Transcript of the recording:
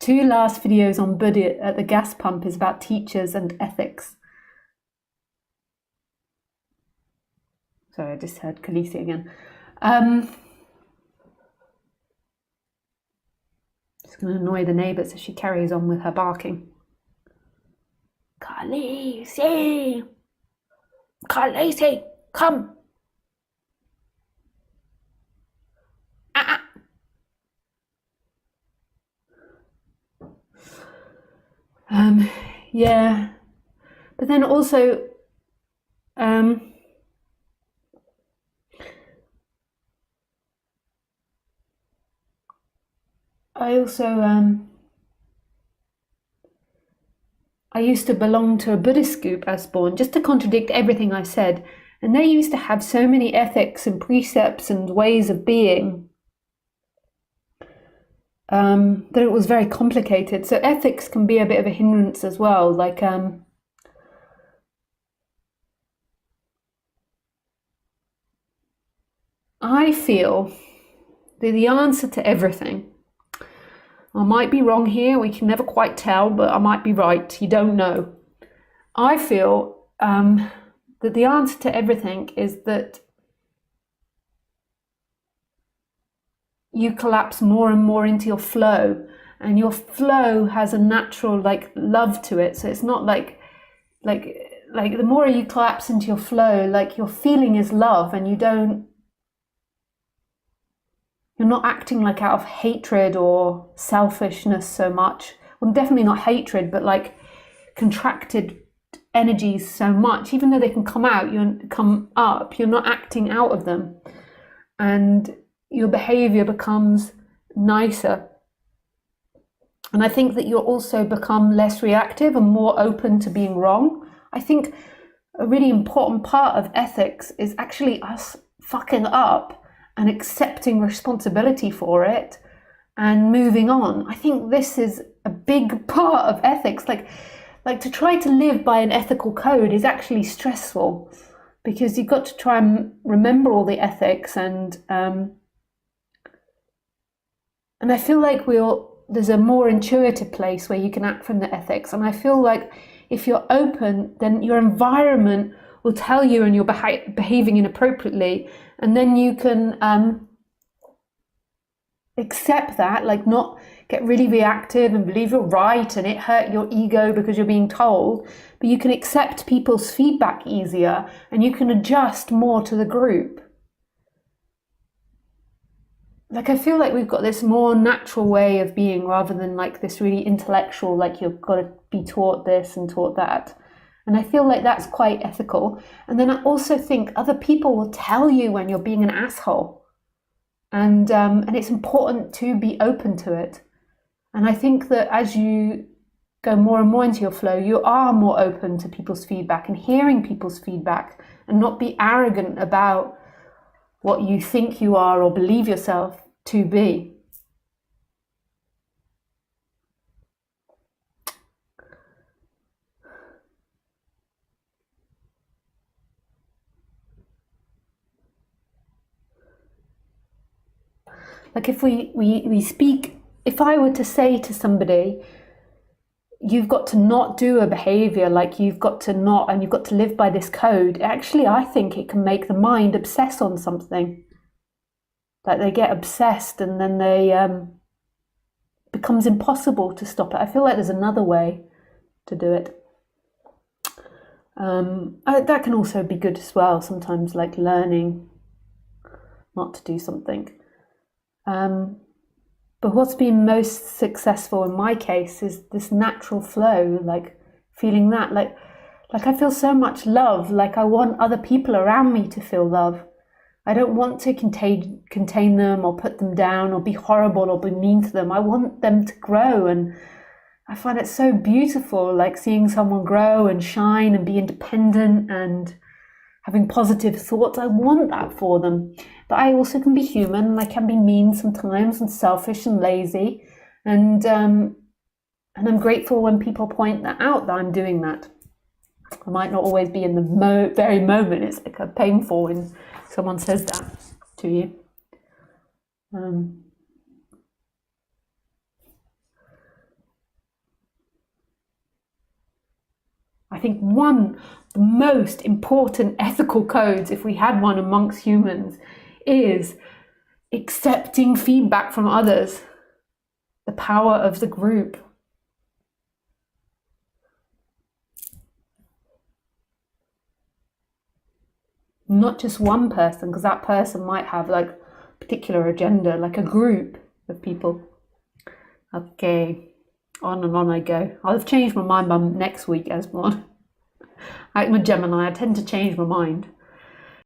2 last videos on Buddha at the gas pump is about teachers and ethics. Sorry, I just heard Khaleesi again. Just going to annoy the neighbours as she carries on with her barking. Khaleesi! Khaleesi, come! Yeah, but then also, I used to belong to a Buddhist group as born, just to contradict everything I said, and they used to have so many ethics and precepts and ways of being that it was very complicated. So ethics can be a bit of a hindrance as well. Like, I feel that the answer to everything, I might be wrong here, we can never quite tell, but I might be right, you don't know. I feel that the answer to everything is that you collapse more and more into your flow, and your flow has a natural like love to it. So it's not like the more you collapse into your flow, like your feeling is love, and you're not acting like out of hatred or selfishness so much. Well, definitely not hatred, but like contracted energies so much. Even though they can come up, you're not acting out of them, and your behavior becomes nicer. And I think that you'll also become less reactive and more open to being wrong. I think a really important part of ethics is actually us fucking up and accepting responsibility for it and moving on. I think this is a big part of ethics. Like to try to live by an ethical code is actually stressful, because you've got to try and remember all the ethics, and I feel like there's a more intuitive place where you can act from the ethics. And I feel like if you're open, then your environment will tell you and you're behaving inappropriately, and then you can accept that, like not get really reactive and believe you're right and it hurt your ego because you're being told, but you can accept people's feedback easier and you can adjust more to the group. Like, I feel like we've got this more natural way of being rather than like this really intellectual, like you've got to be taught this and taught that. And I feel like that's quite ethical. And then I also think other people will tell you when you're being an asshole. And it's important to be open to it. And I think that as you go more and more into your flow, you are more open to people's feedback and hearing people's feedback, and not be arrogant about what you think you are or believe yourself to be. Like if we speak, if I were to say to somebody, you've got to not do a behavior, like you've got to not, and you've got to live by this code, actually I think it can make the mind obsess on something. Like they get obsessed and then they becomes impossible to stop it. I feel like there's another way to do it. That can also be good as well, sometimes, like learning not to do something. But what's been most successful in my case is this natural flow, like feeling that, like I feel so much love, like I want other people around me to feel love. I don't want to contain them or put them down or be horrible or be mean to them. I want them to grow, and I find it so beautiful, like seeing someone grow and shine and be independent and having positive thoughts. I want that for them. But I also can be human, and I can be mean sometimes and selfish and lazy. And I'm grateful when people point that out, that I'm doing that. I might not always be in the very moment. It's like a painful when someone says that to you. think one of the most important ethical codes, if we had one amongst humans, is accepting feedback from others. The power of the group. Not just one person, because that person might have like a particular agenda, like a group of people. Okay, on and on I go. I'll have changed my mind by next week as one. I'm a Gemini, I tend to change my mind.